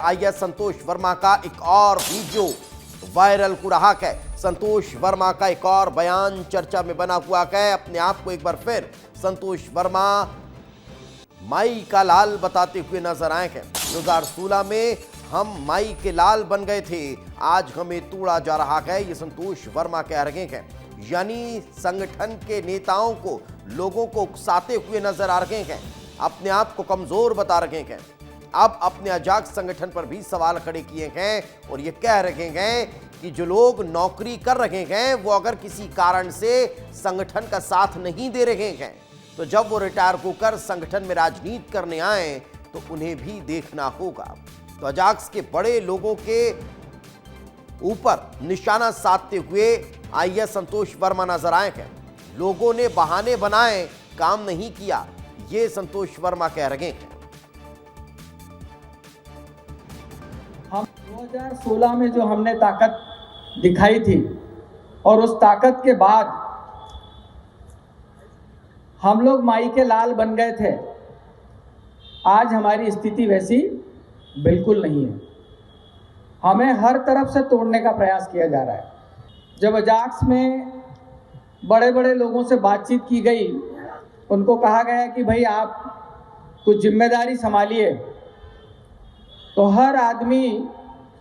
IAS संतोष वर्मा का एक और वीडियो वायरल हो रहा है। संतोष वर्मा का एक और बयान चर्चा में बना हुआ है। अपने आप को एक बार फिर संतोष वर्मा माई का लाल बताते हुए नजर आए हैं। 2016 में हम माई के लाल बन गए थे, आज हमें तोड़ा जा रहा है, ये संतोष वर्मा कह रहे हैं। यानी संगठन के नेताओं को, लोगों को उकसाते हुए नजर आ रहे हैं, अपने आप को कमजोर बता रहे हैं। अब अपने अजाक्स संगठन पर भी सवाल खड़े किए हैं और ये कह रहे हैं कि जो लोग नौकरी कर रहे हैं वो अगर किसी कारण से संगठन का साथ नहीं दे रहे हैं तो जब वो रिटायर होकर संगठन में राजनीति करने आए तो उन्हें भी देखना होगा। तो अजाक्स के बड़े लोगों के ऊपर निशाना साधते हुए आईएएस संतोष वर्मा नजर आए हैं। लोगों ने बहाने बनाए, काम नहीं किया, ये संतोष वर्मा कह रहे हैं। हम 2016 में जो हमने ताकत दिखाई थी और उस ताकत के बाद हम लोग माई के लाल बन गए थे, आज हमारी स्थिति वैसी बिल्कुल नहीं है। हमें हर तरफ से तोड़ने का प्रयास किया जा रहा है। जब अजाक्स में बड़े बड़े लोगों से बातचीत की गई, उनको कहा गया कि भाई आप कुछ जिम्मेदारी संभालिए, तो हर आदमी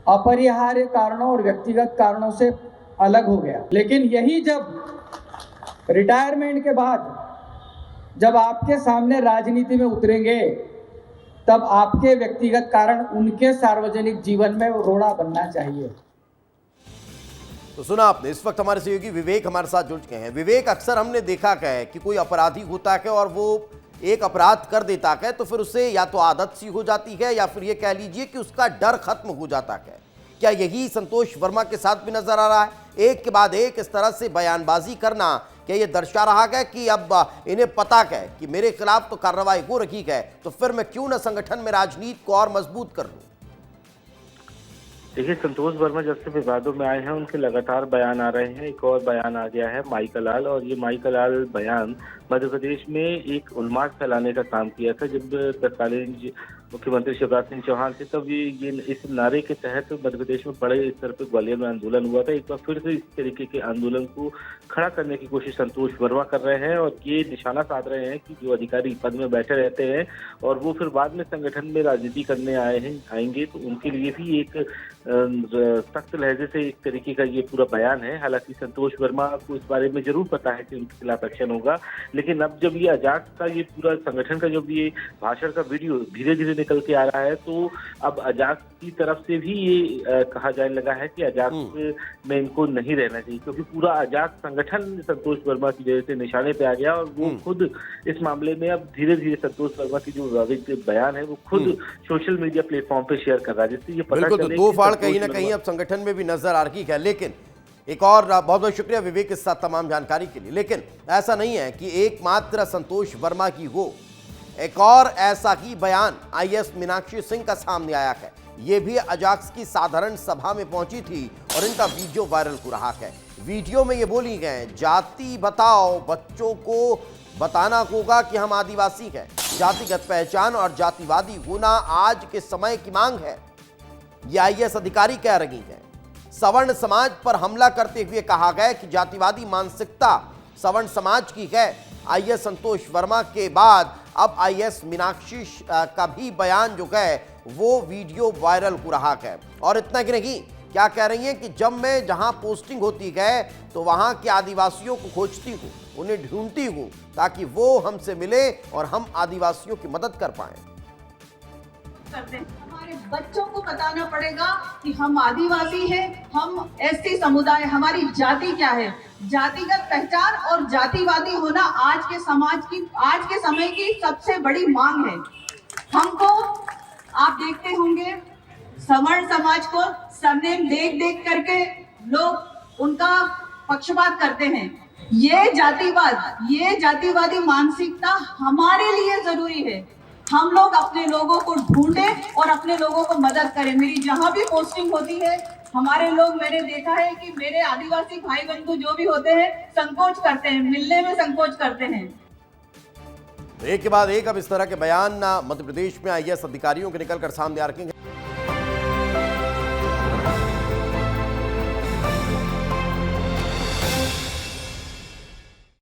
अपरिहार्य कारणों और व्यक्तिगत कारणों से अलग हो गया। लेकिन यही जब रिटायरमेंट के बाद जब आपके सामने राजनीति में उतरेंगे तब आपके व्यक्तिगत कारण उनके सार्वजनिक जीवन में रोड़ा बनना चाहिए। तो सुना आपने। इस वक्त हमारे सहयोगी विवेक हमारे साथ जुड़ चुके हैं। विवेक, अक्सर हमने देखा है कि कोई अपराधी होता है और वो एक अपराध कर देता है तो फिर उसे या तो आदत सी हो जाती है या फिर ये कह लीजिए कि उसका डर खत्म हो जाता है। क्या यही संतोष वर्मा के साथ भी नजर आ रहा है? एक के बाद एक इस तरह से बयानबाजी करना, क्या ये दर्शा रहा है कि अब इन्हें पता है कि मेरे खिलाफ तो कार्रवाई हो रही है, तो फिर मैं क्यों न संगठन में राजनीति को और मजबूत कर लूं? देखिए, संतोष वर्मा जब से विवादों में आए हैं उनके लगातार बयान आ रहे हैं। एक और बयान आ गया है माई का लाल, और ये माई का लाल बयान मध्य प्रदेश में एक उन्माद फैलाने का काम किया था। जब तत्कालीन मुख्यमंत्री शिवराज सिंह चौहान थे तब ये इस नारे के तहत मध्य प्रदेश में बड़े स्तर पर ग्वालियर में आंदोलन हुआ था। एक बार फिर से इस तरीके के आंदोलन को खड़ा करने की कोशिश संतोष वर्मा कर रहे हैं और ये निशाना साध रहे हैं कि जो अधिकारी पद में बैठे रहते हैं और वो फिर बाद में संगठन में राजनीति करने आएंगे तो उनके लिए भी एक सख्त लहजे से एक तरीके का ये पूरा बयान है। हालांकि संतोष वर्मा को इस बारे में जरूर पता है कि उनके खिलाफ एक्शन होगा, लेकिन अब जब ये अजाक्स का ये पूरा संगठन का जब ये भाषण का वीडियो धीरे धीरे निकल के आ रहा है तो अब अजाक्स की तरफ से भी ये कहा जाने लगा है कि अजाक्स में इनको नहीं रहना चाहिए, क्योंकि पूरा अजाक्स संगठन संतोष वर्मा की वजह से निशाने पे आ गया और वो खुद इस मामले में अब धीरे धीरे संतोष वर्मा की जो विवादित बयान है वो खुद सोशल मीडिया प्लेटफॉर्म पे शेयर कर रहा है, जिससे ये पता चले दो फाड़ कहीं ना कहीं अब संगठन में भी नजर आ रही है। लेकिन एक और बहुत बहुत शुक्रिया विवेक इस साथ तमाम जानकारी के लिए। लेकिन ऐसा नहीं है कि एकमात्र संतोष वर्मा की हो, एक और ऐसा ही बयान आईएएस मीनाक्षी सिंह का सामने आया है। ये भी अजाक्स की साधारण सभा में पहुंची थी और इनका वीडियो वायरल हो रहा है। वीडियो में ये बोली गए, जाति बताओ, बच्चों को बताना होगा कि हम आदिवासी हैं। जातिगत पहचान और जातिवादी होना आज के समय की मांग है, ये आईएएस अधिकारी कह रही हैं। सवर्ण समाज पर हमला करते हुए कहा गया कि जातिवादी मानसिकता सवर्ण समाज की है। आईएएस संतोष वर्मा के बाद अब आईएएस मीनाक्षी का भी बयान जो है वो वीडियो वायरल हो रहा है। और इतना कि नहीं, क्या कह रही हैं कि जब मैं जहां पोस्टिंग होती है तो वहां के आदिवासियों को खोजती हूं, उन्हें ढूंढती हूं ताकि वो हमसे मिले और हम आदिवासियों की मदद कर पाए। हमारे बच्चों को बताना पड़ेगा कि हम आदिवासी हैं, हम एसटी समुदाय, हमारी जाति क्या है। जातिगत पहचान और जातिवादी होना आज के समाज की, आज के समय की सबसे बड़ी मांग है। हमको आप देखते होंगे सवर्ण समाज को सरनेम देख देख करके लोग उनका पक्षपात करते हैं। ये जातिवाद, ये जातिवादी मानसिकता हमारे लिए जरूरी है। हम लोग अपने लोगों को ढूंढें और अपने लोगों को मदद करें। मेरी जहां भी पोस्टिंग होती है, हमारे लोग, मैंने देखा है कि मेरे आदिवासी भाई बंधु जो भी होते हैं संकोच करते हैं, मिलने में संकोच करते हैं। एक के बाद एक अब इस तरह के बयान मध्य प्रदेश में आईएएस अधिकारियों के निकलकर सामने आ रहे हैं।